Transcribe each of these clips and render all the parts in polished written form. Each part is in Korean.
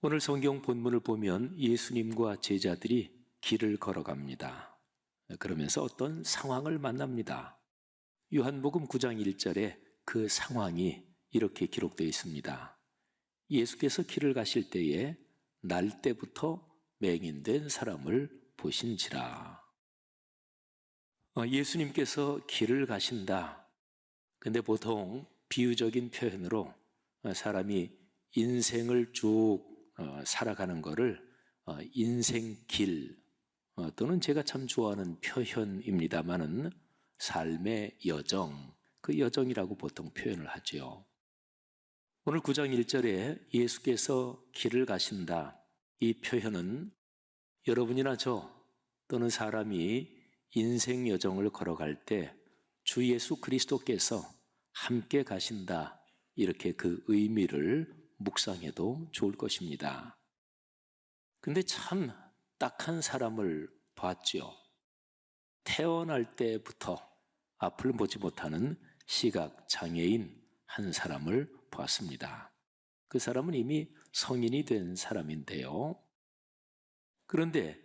오늘 성경 본문을 보면 예수님과 제자들이 길을 걸어갑니다. 그러면서 어떤 상황을 만납니다. 요한복음 9장 1절에 그 상황이 이렇게 기록되어 있습니다. 예수께서 길을 가실 때에 날 때부터 맹인된 사람을 보신지라. 예수님께서 길을 가신다. 근데 보통 비유적인 표현으로 사람이 인생을 쭉 살아가는 거를 인생길 또는 제가 참 좋아하는 표현입니다마는 삶의 여정, 그 여정이라고 보통 표현을 하죠. 오늘 9장 1절에 예수께서 길을 가신다. 이 표현은 여러분이나 저 또는 사람이 인생 여정을 걸어갈 때 주 예수 그리스도께서 함께 가신다. 이렇게 그 의미를 묵상해도 좋을 것입니다. 근데 참 딱한 사람을 봤죠. 태어날 때부터 앞을 보지 못하는 시각 장애인 한 사람을 보았습니다. 그 사람은 이미 성인이 된 사람인데요. 그런데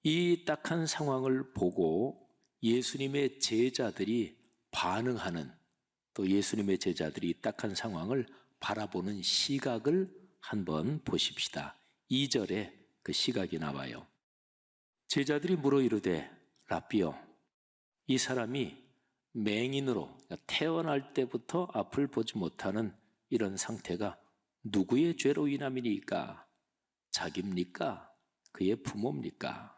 이 딱한 상황을 보고 예수님의 제자들이 반응하는, 또 예수님의 제자들이 딱한 상황을 바라보는 시각을 한번 보십시다. 2절에 그 시각이 나와요. 제자들이 물어 이르되 라삐여, 이 사람이 맹인으로 태어날 때부터 앞을 보지 못하는 이런 상태가 누구의 죄로 인함이니까? 자기입니까? 그의 부모입니까?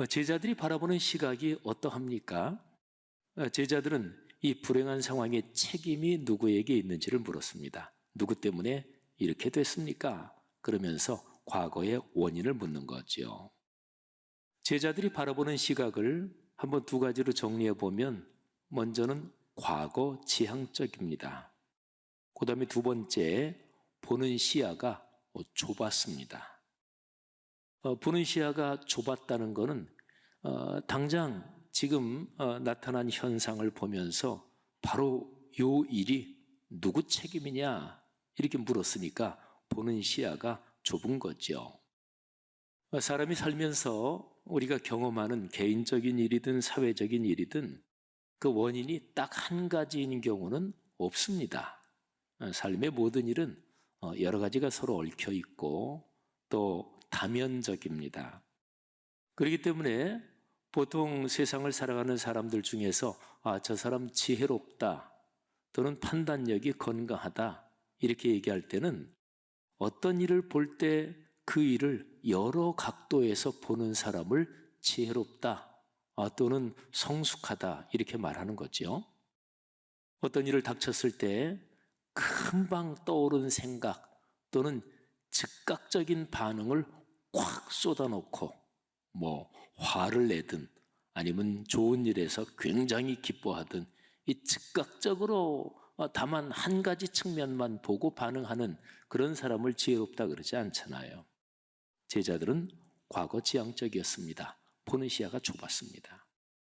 제자들이 바라보는 시각이 어떠합니까? 제자들은 이 불행한 상황의 책임이 누구에게 있는지를 물었습니다. 누구 때문에 이렇게 됐습니까? 그러면서 과거의 원인을 묻는 거죠. 제자들이 바라보는 시각을 한번 두 가지로 정리해 보면 먼저는 과거 지향적입니다. 그 다음에 두 번째, 보는 시야가 좁았습니다. 보는 시야가 좁았다는 것은 당장 지금 나타난 현상을 보면서 바로 요 일이 누구 책임이냐 이렇게 물었으니까 보는 시야가 좁은 거죠. 사람이 살면서 우리가 경험하는 개인적인 일이든 사회적인 일이든 그 원인이 딱 한 가지인 경우는 없습니다. 삶의 모든 일은 여러 가지가 서로 얽혀 있고 또 다면적입니다. 그렇기 때문에 보통 세상을 살아가는 사람들 중에서 저 사람 지혜롭다 또는 판단력이 건강하다 이렇게 얘기할 때는 어떤 일을 볼 때 그 일을 여러 각도에서 보는 사람을 지혜롭다 또는 성숙하다 이렇게 말하는 거죠. 어떤 일을 닥쳤을 때 금방 떠오른 생각 또는 즉각적인 반응을 꽉 쏟아놓고 화를 내든 아니면 좋은 일에서 굉장히 기뻐하든 이 즉각적으로 다만 한 가지 측면만 보고 반응하는 그런 사람을 지혜롭다 그러지 않잖아요. 제자들은 과거 지향적이었습니다. 보는 시야가 좁았습니다.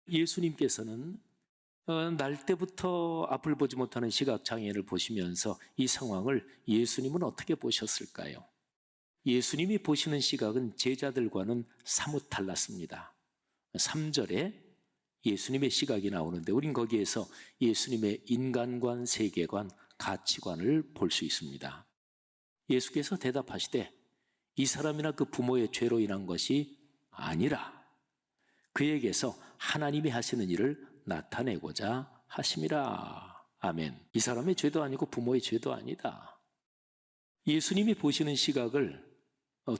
예수님께서는 날 때부터 앞을 보지 못하는 시각장애인을 보시면서 이 상황을 예수님은 어떻게 보셨을까요? 예수님이 보시는 시각은 제자들과는 사뭇 달랐습니다. 3절에 예수님의 시각이 나오는데 우린 거기에서 예수님의 인간관, 세계관, 가치관을 볼 수 있습니다. 예수께서 대답하시되 이 사람이나 그 부모의 죄로 인한 것이 아니라 그에게서 하나님이 하시는 일을 나타내고자 하심이라. 아멘. 이 사람의 죄도 아니고 부모의 죄도 아니다. 예수님이 보시는 시각을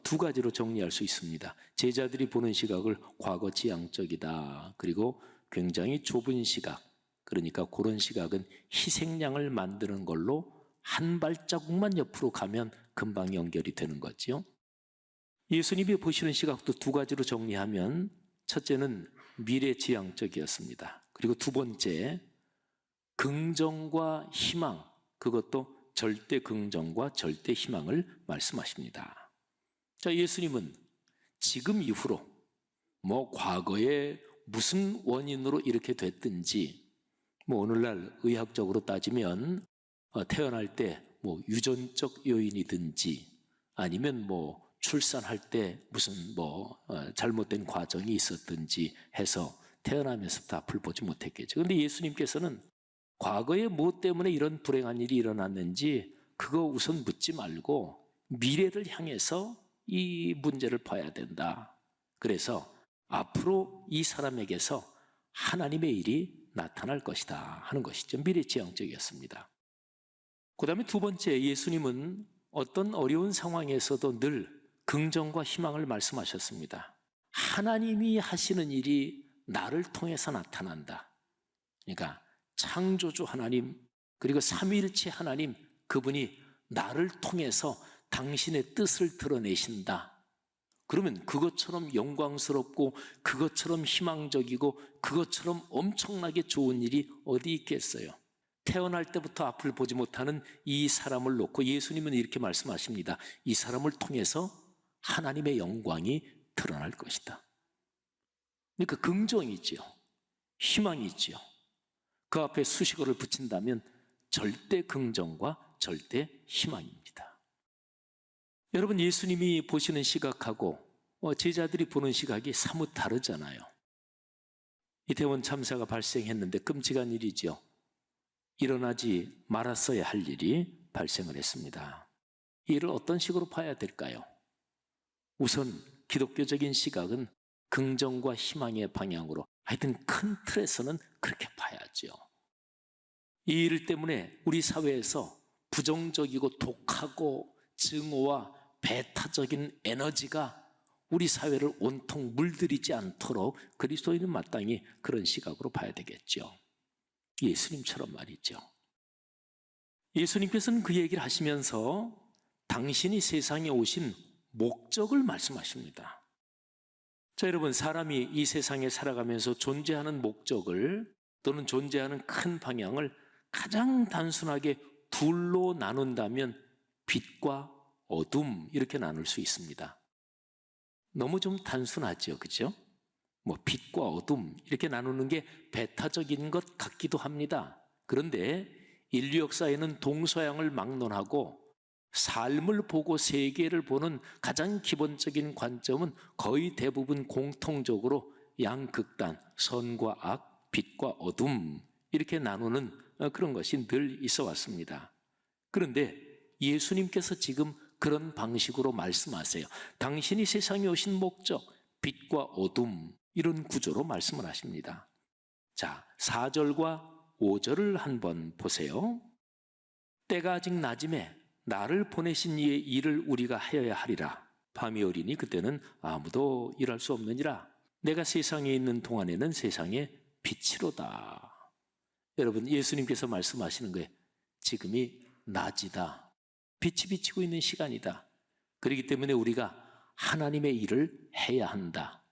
두 가지로 정리할 수 있습니다. 제자들이 보는 시각을 과거 지향적이다. 그리고 굉장히 좁은 시각, 그러니까 그런 시각은 희생양을 만드는 걸로 한 발자국만 옆으로 가면 금방 연결이 되는 거죠. 예수님이 보시는 시각도 두 가지로 정리하면 첫째는 미래지향적이었습니다. 그리고 두 번째, 긍정과 희망, 그것도 절대 긍정과 절대 희망을 말씀하십니다. 자, 예수님은 지금 이후로 과거에 무슨 원인으로 이렇게 됐든지 오늘날 의학적으로 따지면 태어날 때 유전적 요인이든지 아니면 뭐 출산할 때 무슨 잘못된 과정이 있었든지 해서 태어나면서부터 앞을 보지 못했겠죠. 그런데 예수님께서는 과거에 무엇 때문에 이런 불행한 일이 일어났는지 그거 우선 묻지 말고 미래를 향해서 이 문제를 봐야 된다. 그래서 앞으로 이 사람에게서 하나님의 일이 나타날 것이다 하는 것이죠. 미래지향적이었습니다. 그 다음에 두 번째, 예수님은 어떤 어려운 상황에서도 늘 긍정과 희망을 말씀하셨습니다. 하나님이 하시는 일이 나를 통해서 나타난다. 그러니까 창조주 하나님, 그리고 삼위일체 하나님, 그분이 나를 통해서 당신의 뜻을 드러내신다. 그러면 그것처럼 영광스럽고 그것처럼 희망적이고 그것처럼 엄청나게 좋은 일이 어디 있겠어요? 태어날 때부터 앞을 보지 못하는 이 사람을 놓고 예수님은 이렇게 말씀하십니다. 이 사람을 통해서 하나님의 영광이 드러날 것이다. 그러니까 긍정이 있지요. 희망이 있지요. 그 앞에 수식어를 붙인다면 절대 긍정과 절대 희망입니다. 여러분, 예수님이 보시는 시각하고 제자들이 보는 시각이 사뭇 다르잖아요. 이태원 참사가 발생했는데 끔찍한 일이죠. 일어나지 말았어야 할 일이 발생을 했습니다. 이 일을 어떤 식으로 봐야 될까요? 우선 기독교적인 시각은 긍정과 희망의 방향으로, 하여튼 큰 틀에서는 그렇게 봐야죠. 이 일 때문에 우리 사회에서 부정적이고 독하고 증오와 배타적인 에너지가 우리 사회를 온통 물들이지 않도록 그리스도인은 마땅히 그런 시각으로 봐야 되겠죠. 예수님처럼 말이죠. 예수님께서는 그 얘기를 하시면서 당신이 세상에 오신 목적을 말씀하십니다. 자, 여러분, 사람이 이 세상에 살아가면서 존재하는 목적을 또는 존재하는 큰 방향을 가장 단순하게 둘로 나눈다면 빛과 어둠, 이렇게 나눌 수 있습니다. 너무 좀 단순하죠, 그죠? 빛과 어둠 이렇게 나누는 게 배타적인 것 같기도 합니다. 그런데 인류 역사에는 동서양을 막론하고 삶을 보고 세계를 보는 가장 기본적인 관점은 거의 대부분 공통적으로 양극단, 선과 악, 빛과 어둠 이렇게 나누는 그런 것이 늘 있어 왔습니다. 그런데 예수님께서 지금 그런 방식으로 말씀하세요. 당신이 세상에 오신 목적, 빛과 어둠, 이런 구조로 말씀을 하십니다. 자, 4절과 5절을 한번 보세요. 때가 아직 낮음에 나를 보내신 이의 일을 우리가 하여야 하리라. 밤이 오리니 그때는 아무도 일할 수 없느니라. 내가 세상에 있는 동안에는 세상의 빛이로다. 여러분, 예수님께서 말씀하시는 거예요. 지금이 낮이다. 빛이 비치고 있는 시간이다. 그렇기 때문에 우리가 하나님의 일을 해야 한다.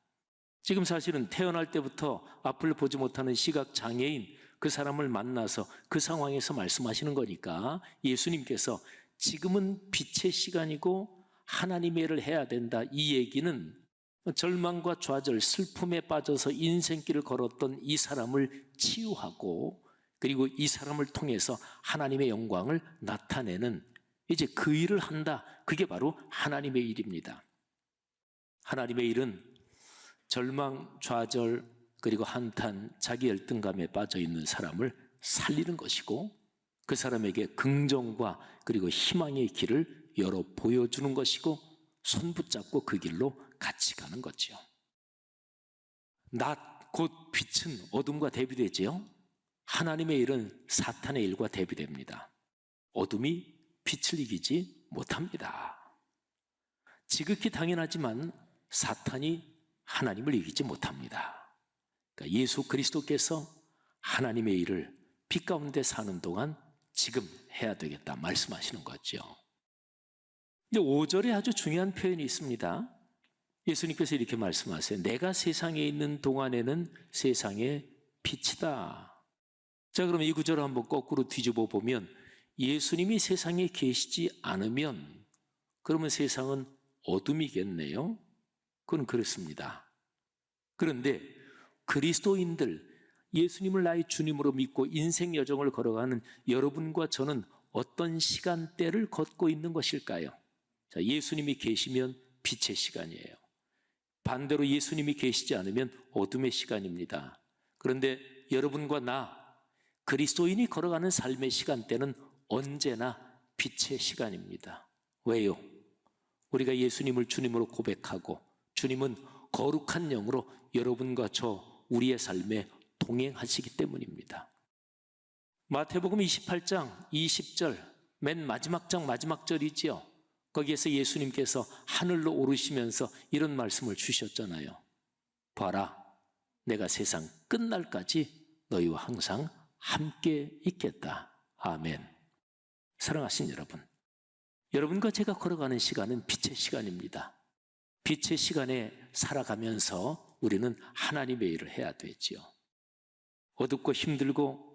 지금 사실은 태어날 때부터 앞을 보지 못하는 시각장애인 그 사람을 만나서 그 상황에서 말씀하시는 거니까 예수님께서 지금은 빛의 시간이고 하나님의 일을 해야 된다. 이 얘기는 절망과 좌절, 슬픔에 빠져서 인생길을 걸었던 이 사람을 치유하고 그리고 이 사람을 통해서 하나님의 영광을 나타내는 이제 그 일을 한다. 그게 바로 하나님의 일입니다. 하나님의 일은 절망, 좌절, 그리고 한탄, 자기 열등감에 빠져 있는 사람을 살리는 것이고 그 사람에게 긍정과 그리고 희망의 길을 열어 보여주는 것이고 손 붙잡고 그 길로 같이 가는 거죠. 낮, 곧 빛은 어둠과 대비되지요. 하나님의 일은 사탄의 일과 대비됩니다. 어둠이 빛을 이기지 못합니다. 지극히 당연하지만 사탄이 하나님을 이기지 못합니다. 그러니까 예수 그리스도께서 하나님의 일을 빛 가운데 사는 동안 지금 해야 되겠다 말씀하시는 거죠. 근데 5절에 아주 중요한 표현이 있습니다. 예수님께서 이렇게 말씀하세요. 내가 세상에 있는 동안에는 세상의 빛이다. 자, 그러면 이 구절을 한번 거꾸로 뒤집어 보면 예수님이 세상에 계시지 않으면 그러면 세상은 어둠이겠네요. 그건 그렇습니다. 그런데 그리스도인들, 예수님을 나의 주님으로 믿고 인생 여정을 걸어가는 여러분과 저는 어떤 시간대를 걷고 있는 것일까요? 자, 예수님이 계시면 빛의 시간이에요. 반대로 예수님이 계시지 않으면 어둠의 시간입니다. 그런데 여러분과 나, 그리스도인이 걸어가는 삶의 시간대는 언제나 빛의 시간입니다. 왜요? 우리가 예수님을 주님으로 고백하고 주님은 거룩한 영으로 여러분과 저 우리의 삶에 동행하시기 때문입니다. 마태복음 28장 20절, 맨 마지막 장 마지막 절이지요. 거기에서 예수님께서 하늘로 오르시면서 이런 말씀을 주셨잖아요. 봐라, 내가 세상 끝날까지 너희와 항상 함께 있겠다. 아멘. 사랑하신 여러분, 여러분과 제가 걸어가는 시간은 빛의 시간입니다. 빛의 시간에 살아가면서 우리는 하나님의 일을 해야 되지요. 어둡고 힘들고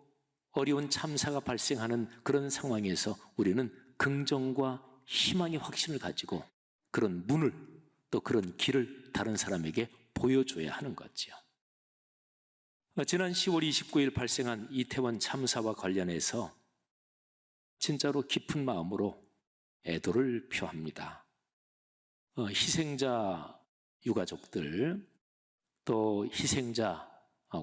어려운 참사가 발생하는 그런 상황에서 우리는 긍정과 희망의 확신을 가지고 그런 문을, 또 그런 길을 다른 사람에게 보여줘야 하는 거지요. 지난 10월 29일 발생한 이태원 참사와 관련해서 진짜로 깊은 마음으로 애도를 표합니다. 희생자 유가족들, 또 희생자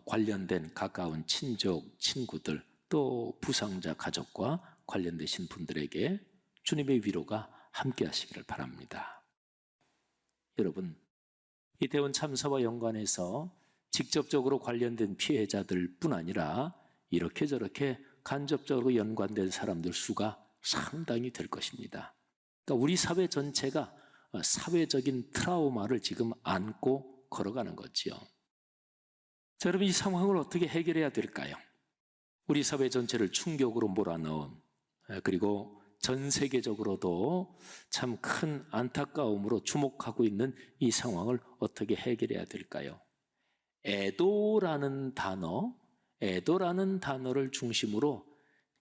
관련된 가까운 친족, 친구들, 또 부상자 가족과 관련되신 분들에게 주님의 위로가 함께 하시기를 바랍니다. 여러분, 이태원 참사와 연관해서 직접적으로 관련된 피해자들 뿐 아니라 이렇게 저렇게 간접적으로 연관된 사람들 수가 상당히 될 것입니다. 그러니까 우리 사회 전체가 사회적인 트라우마를 지금 안고 걸어가는 거지요. 자, 여러분, 이 상황을 어떻게 해결해야 될까요? 우리 사회 전체를 충격으로 몰아넣은, 그리고 전 세계적으로도 참 큰 안타까움으로 주목하고 있는 이 상황을 어떻게 해결해야 될까요? 애도라는 단어를 중심으로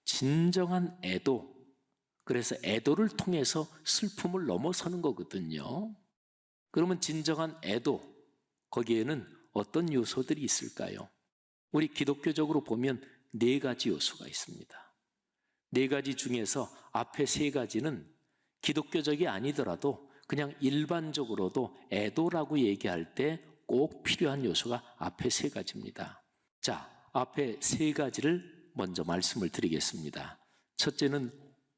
진정한 애도, 그래서 애도를 통해서 슬픔을 넘어서는 거거든요. 그러면 진정한 애도, 거기에는 어떤 요소들이 있을까요? 우리 기독교적으로 보면 4가지 요소가 있습니다. 4가지 중에서 앞에 3가지는 기독교적이 아니더라도 그냥 일반적으로도 애도라고 얘기할 때 꼭 필요한 요소가 앞에 3가지입니다. 자, 앞에 3가지를 먼저 말씀을 드리겠습니다. 첫째는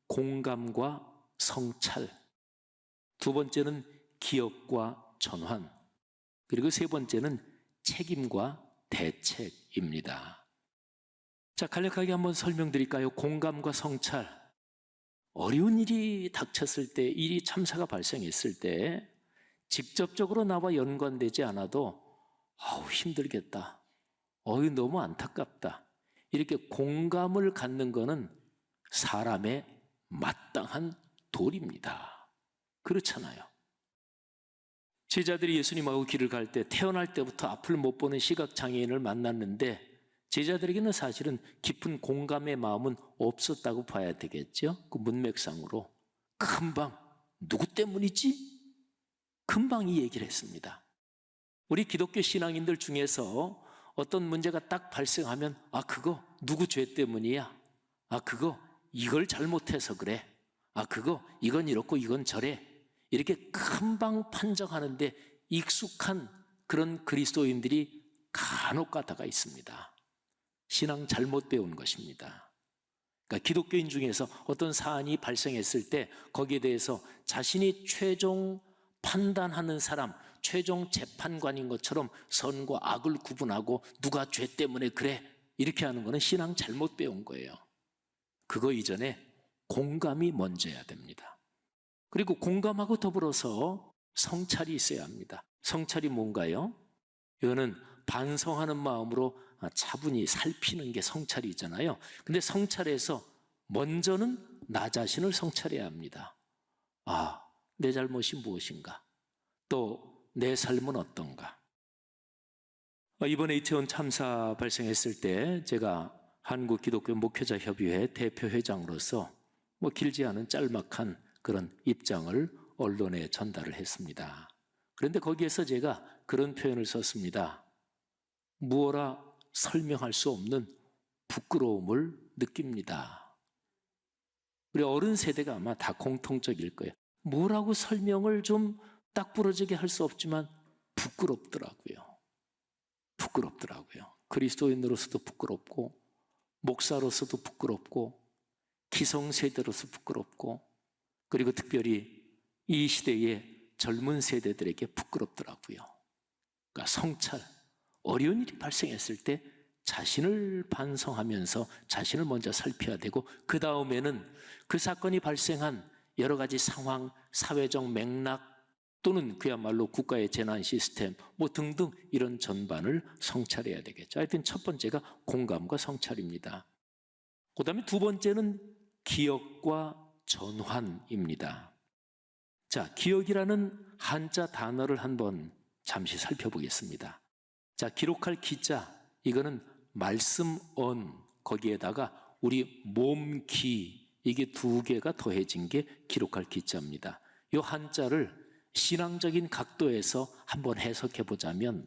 공감과 성찰, 2번째는 기억과 전환, 그리고 3번째는 책임과 대책입니다. 자, 간략하게 한번 설명드릴까요? 공감과 성찰. 어려운 일이 닥쳤을 때, 일이 참사가 발생했을 때 직접적으로 나와 연관되지 않아도 힘들겠다, 너무 안타깝다, 이렇게 공감을 갖는 것은 사람의 마땅한 도리입니다. 그렇잖아요. 제자들이 예수님하고 길을 갈 때 태어날 때부터 앞을 못 보는 시각장애인을 만났는데 제자들에게는 사실은 깊은 공감의 마음은 없었다고 봐야 되겠죠. 그 문맥상으로 금방 누구 때문이지? 금방 이 얘기를 했습니다. 우리 기독교 신앙인들 중에서 어떤 문제가 딱 발생하면 그거 누구 죄 때문이야? 그거 이걸 잘못해서 그래. 그거 이건 이렇고 이건 저래. 이렇게 금방 판정하는데 익숙한 그런 그리스도인들이 간혹 가다가 있습니다. 신앙 잘못 배운 것입니다. 그러니까 기독교인 중에서 어떤 사안이 발생했을 때 거기에 대해서 자신이 최종 판단하는 사람, 최종 재판관인 것처럼 선과 악을 구분하고 누가 죄 때문에 그래, 이렇게 하는 것은 신앙 잘못 배운 거예요. 그거 이전에 공감이 먼저야 됩니다. 그리고 공감하고 더불어서 성찰이 있어야 합니다. 성찰이 뭔가요? 이거는 반성하는 마음으로 차분히 살피는 게 성찰이잖아요. 근데 성찰에서 먼저는 나 자신을 성찰해야 합니다. 내 잘못이 무엇인가? 또 내 삶은 어떤가? 이번에 이태원 참사 발생했을 때 제가 한국기독교목회자협의회 대표회장으로서 길지 않은 짤막한 그런 입장을 언론에 전달을 했습니다. 그런데 거기에서 제가 그런 표현을 썼습니다. 무어라 설명할 수 없는 부끄러움을 느낍니다. 우리 어른 세대가 아마 다 공통적일 거예요. 뭐라고 설명을 좀 딱 부러지게 할 수 없지만 부끄럽더라고요. 부끄럽더라고요. 그리스도인으로서도 부끄럽고, 목사로서도 부끄럽고, 기성세대로서 부끄럽고, 그리고 특별히 이 시대의 젊은 세대들에게 부끄럽더라고요. 그러니까 성찰, 어려운 일이 발생했을 때 자신을 반성하면서 자신을 먼저 살펴야 되고, 그 다음에는 그 사건이 발생한 여러 가지 상황, 사회적 맥락, 또는 그야말로 국가의 재난 시스템 등등 이런 전반을 성찰해야 되겠죠. 하여튼 첫 번째가 공감과 성찰입니다. 그 다음에 두 번째는 기억과 전환입니다. 자, 기억이라는 한자 단어를 한번 잠시 살펴보겠습니다. 자, 기록할 기자, 이거는 말씀언, 거기에다가 우리 몸기, 이게 두 개가 더해진 게 기록할 기자입니다. 이 한자를 신앙적인 각도에서 한번 해석해 보자면,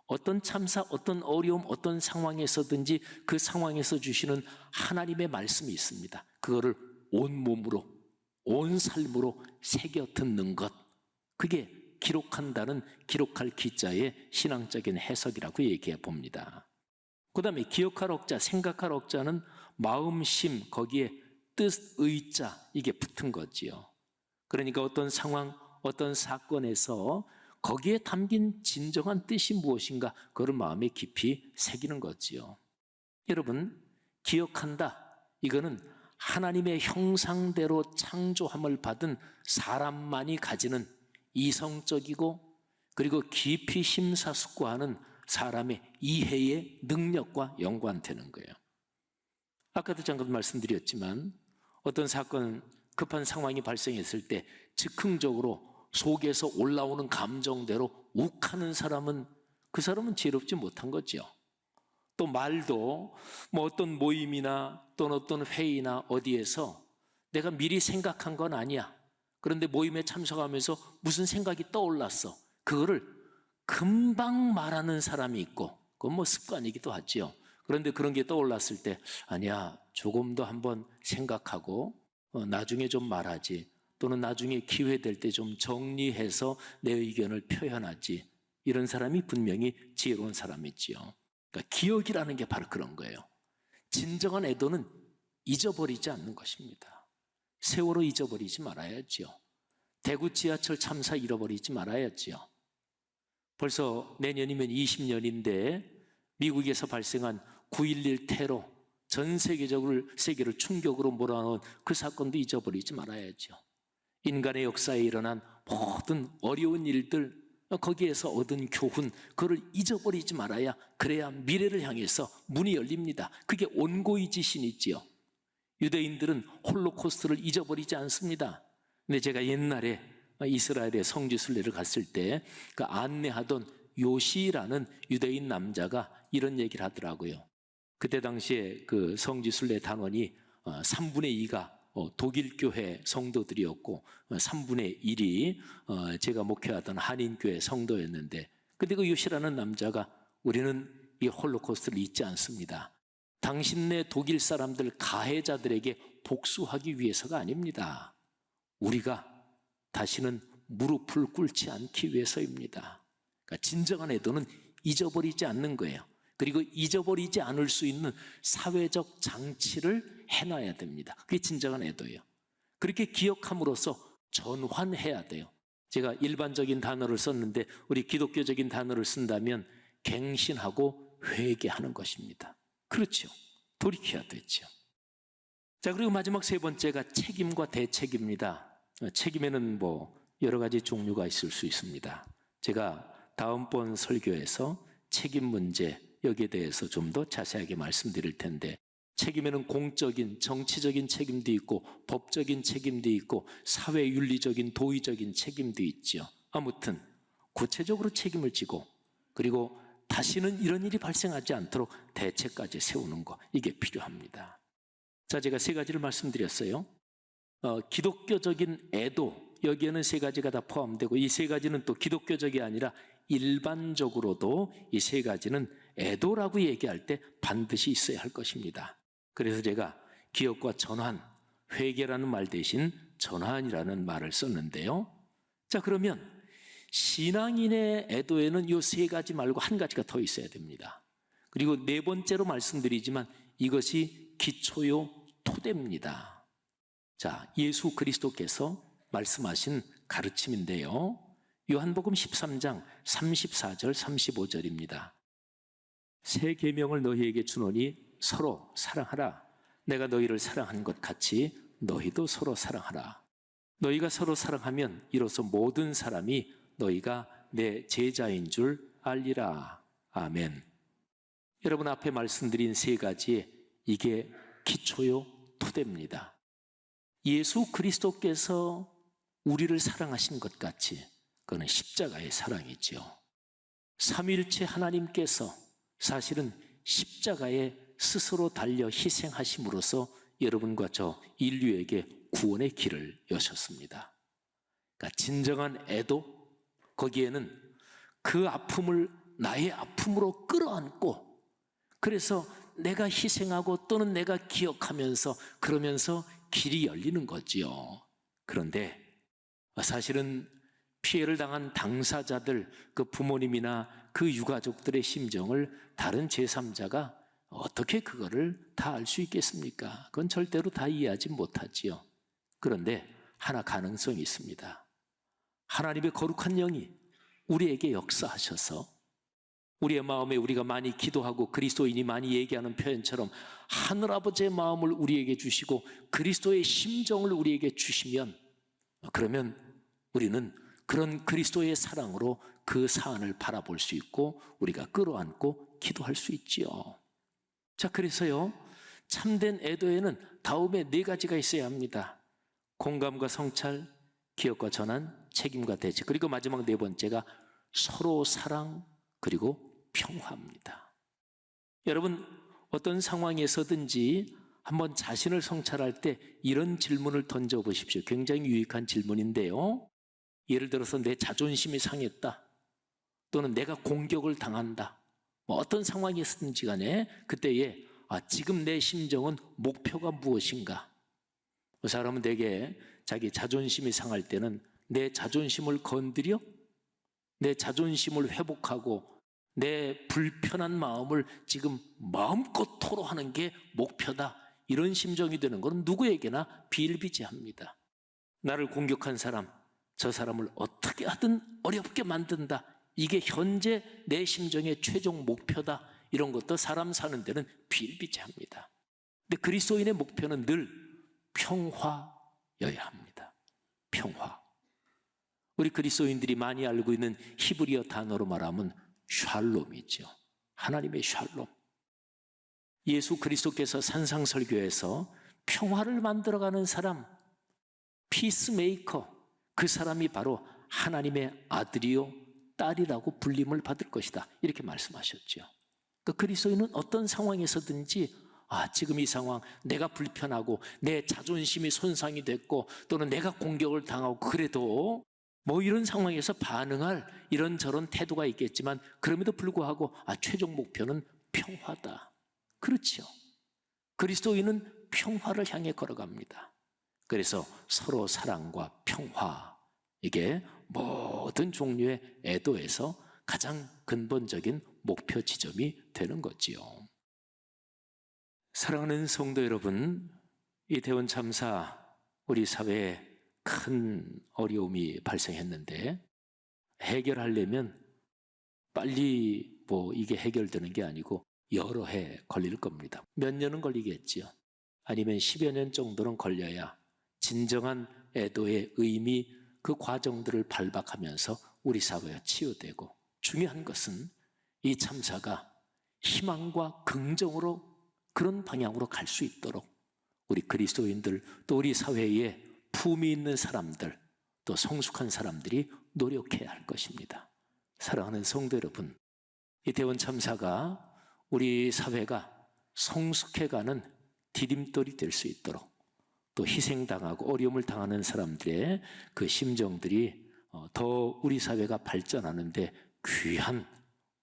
어떤 참사, 어떤 어려움, 어떤 상황에서든지 그 상황에서 주시는 하나님의 말씀이 있습니다. 그거를 온 몸으로, 온 삶으로 새겨 듣는 것, 그게 기록한다는 기록할 기자의 신앙적인 해석이라고 얘기해 봅니다. 그 다음에 기억할 억자, 생각할 억자는 마음심, 거기에 뜻, 의자, 이게 붙은 거지요. 그러니까 어떤 상황, 어떤 사건에서 거기에 담긴 진정한 뜻이 무엇인가, 그걸 마음에 깊이 새기는 거지요. 여러분, 기억한다, 이거는 하나님의 형상대로 창조함을 받은 사람만이 가지는 이성적이고, 그리고 깊이 심사숙고하는 사람의 이해의 능력과 연관되는 거예요. 아까도 잠깐 말씀드렸지만, 어떤 사건, 급한 상황이 발생했을 때 즉흥적으로 속에서 올라오는 감정대로 욱하는 사람은, 그 사람은 지혜롭지 못한 거죠. 또 말도 어떤 모임이나 또는 어떤 회의나 어디에서 내가 미리 생각한 건 아니야. 그런데 모임에 참석하면서 무슨 생각이 떠올랐어. 그거를 금방 말하는 사람이 있고, 그건 습관이기도 하지요. 그런데 그런 게 떠올랐을 때, 아니야, 조금 더 한번 생각하고 나중에 좀 말하지, 또는 나중에 기회 될 때 좀 정리해서 내 의견을 표현하지, 이런 사람이 분명히 지혜로운 사람이지요. 그러니까 기억이라는 게 바로 그런 거예요. 진정한 애도는 잊어버리지 않는 것입니다. 세월호 잊어버리지 말아야지요. 대구 지하철 참사 잃어버리지 말아야지요. 벌써 내년이면 20년인데 미국에서 발생한 9.11 테러, 전 세계를 충격으로 몰아넣은 그 사건도 잊어버리지 말아야죠. 인간의 역사에 일어난 모든 어려운 일들, 거기에서 얻은 교훈, 그걸 잊어버리지 말아야, 그래야 미래를 향해서 문이 열립니다. 그게 온고의 지신이지요. 유대인들은 홀로코스트를 잊어버리지 않습니다. 근데 제가 옛날에 이스라엘의 성지순례를 갔을 때 그 안내하던 요시라는 유대인 남자가 이런 얘기를 하더라고요. 그때 당시에 그 성지순례 단원이 3분의 2가 독일 교회 성도들이었고 3분의 1이 제가 목회하던 한인교회 성도였는데, 근데 그 요시라는 남자가, 우리는 이 홀로코스트를 잊지 않습니다. 당신네 독일 사람들 가해자들에게 복수하기 위해서가 아닙니다. 우리가 다시는 무릎을 꿇지 않기 위해서입니다. 그러니까 진정한 애도는 잊어버리지 않는 거예요. 그리고 잊어버리지 않을 수 있는 사회적 장치를 해놔야 됩니다. 그게 진정한 애도예요. 그렇게 기억함으로써 전환해야 돼요. 제가 일반적인 단어를 썼는데 우리 기독교적인 단어를 쓴다면 갱신하고 회개하는 것입니다. 그렇죠. 돌이켜야 되죠. 자, 그리고 마지막 세 번째가 책임과 대책입니다. 책임에는 여러 가지 종류가 있을 수 있습니다. 제가 다음번 설교에서 책임 문제, 여기에 대해서 좀 더 자세하게 말씀드릴 텐데, 책임에는 공적인, 정치적인 책임도 있고 법적인 책임도 있고 사회윤리적인, 도의적인 책임도 있죠. 아무튼 구체적으로 책임을 지고, 그리고 다시는 이런 일이 발생하지 않도록 대책까지 세우는 거, 이게 필요합니다. 자, 제가 세 가지를 말씀드렸어요. 기독교적인 애도, 여기에는 세 가지가 다 포함되고, 이 세 가지는 또 기독교적이 아니라 일반적으로도 이 세 가지는 애도라고 얘기할 때 반드시 있어야 할 것입니다. 그래서 제가 기억과 전환, 회개라는 말 대신 전환이라는 말을 썼는데요. 자, 그러면 신앙인의 애도에는 이 세 가지 말고 한 가지가 더 있어야 됩니다. 그리고 네 번째로 말씀드리지만 이것이 기초요 토대입니다. 자, 예수 그리스도께서 말씀하신 가르침인데요. 요한복음 13장 34절 35절입니다. 새 계명을 너희에게 주노니 서로 사랑하라. 내가 너희를 사랑한 것 같이 너희도 서로 사랑하라. 너희가 서로 사랑하면 이로써 모든 사람이 너희가 내 제자인 줄 알리라. 아멘. 여러분 앞에 말씀드린 세 가지, 이게 기초요 토대입니다. 예수 그리스도께서 우리를 사랑하신 것 같이 그거는 십자가의 사랑이죠. 삼위일체 하나님께서 사실은 십자가에 스스로 달려 희생하심으로써 여러분과 저 인류에게 구원의 길을 여셨습니다. 그러니까 진정한 애도, 거기에는 그 아픔을 나의 아픔으로 끌어안고, 그래서 내가 희생하고 또는 내가 기억하면서 그러면서 길이 열리는 거지요. 그런데 사실은 피해를 당한 당사자들, 그 부모님이나 그 유가족들의 심정을 다른 제3자가 어떻게 그거를 다 알 수 있겠습니까? 그건 절대로 다 이해하지 못하지요. 그런데 하나 가능성이 있습니다. 하나님의 거룩한 영이 우리에게 역사하셔서 우리의 마음에 우리가 많이 기도하고 그리스도인이 많이 얘기하는 표현처럼 하늘아버지의 마음을 우리에게 주시고 그리스도의 심정을 우리에게 주시면, 그러면 우리는 그런 그리스도의 사랑으로 그 사안을 바라볼 수 있고 우리가 끌어안고 기도할 수 있지요. 자, 그래서요, 참된 애도에는 다음에 네 가지가 있어야 합니다. 공감과 성찰, 기억과 전환, 책임과 대책, 그리고 마지막 네 번째가 서로 사랑, 그리고 평화입니다. 여러분, 어떤 상황에서든지 한번 자신을 성찰할 때 이런 질문을 던져보십시오. 굉장히 유익한 질문인데요. 예를 들어서 내 자존심이 상했다, 또는 내가 공격을 당한다, 어떤 상황이었든지 간에 그때에 지금 내 심정은 목표가 무엇인가? 사람은 대개 자기 자존심이 상할 때는 내 자존심을 건드려 내 자존심을 회복하고 내 불편한 마음을 지금 마음껏 토로하는 게 목표다, 이런 심정이 되는 것은 누구에게나 비일비재합니다. 나를 공격한 사람, 저 사람을 어떻게 하든 어렵게 만든다, 이게 현재 내 심정의 최종 목표다, 이런 것도 사람 사는 데는 비일비재합니다. 근데 그리스도인의 목표는 늘 평화여야 합니다. 평화. 우리 그리스도인들이 많이 알고 있는 히브리어 단어로 말하면 샬롬이죠. 하나님의 샬롬. 예수 그리스도께서 산상설교에서 평화를 만들어가는 사람, 피스메이커, 그 사람이 바로 하나님의 아들이요 딸이라고 불림을 받을 것이다, 이렇게 말씀하셨죠. 그 그리스도인은 어떤 상황에서든지 지금 이 상황 내가 불편하고 내 자존심이 손상이 됐고 또는 내가 공격을 당하고, 그래도 이런 상황에서 반응할 이런저런 태도가 있겠지만 그럼에도 불구하고 최종 목표는 평화다. 그렇죠. 그리스도인은 평화를 향해 걸어갑니다. 그래서 서로 사랑과 평화, 이게 모든 종류의 애도에서 가장 근본적인 목표 지점이 되는 거지요. 사랑하는 성도 여러분, 이태원 참사, 우리 사회에 큰 어려움이 발생했는데 해결하려면 빨리 이게 해결되는 게 아니고 여러 해 걸릴 겁니다. 몇 년은 걸리겠지요. 아니면 10여 년 정도는 걸려야 진정한 애도의 의미, 그 과정들을 발박하면서 우리 사회가 치유되고, 중요한 것은 이 참사가 희망과 긍정으로 그런 방향으로 갈 수 있도록 우리 그리스도인들, 또 우리 사회에 품이 있는 사람들, 또 성숙한 사람들이 노력해야 할 것입니다. 사랑하는 성도 여러분, 이태원 참사가 우리 사회가 성숙해가는 디딤돌이 될 수 있도록, 또 희생당하고 어려움을 당하는 사람들의 그 심정들이 더 우리 사회가 발전하는 데 귀한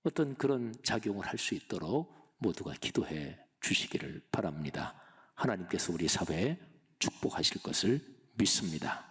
어떤 그런 작용을 할 수 있도록 모두가 기도해 주시기를 바랍니다. 하나님께서 우리 사회에 축복하실 것을 믿습니다.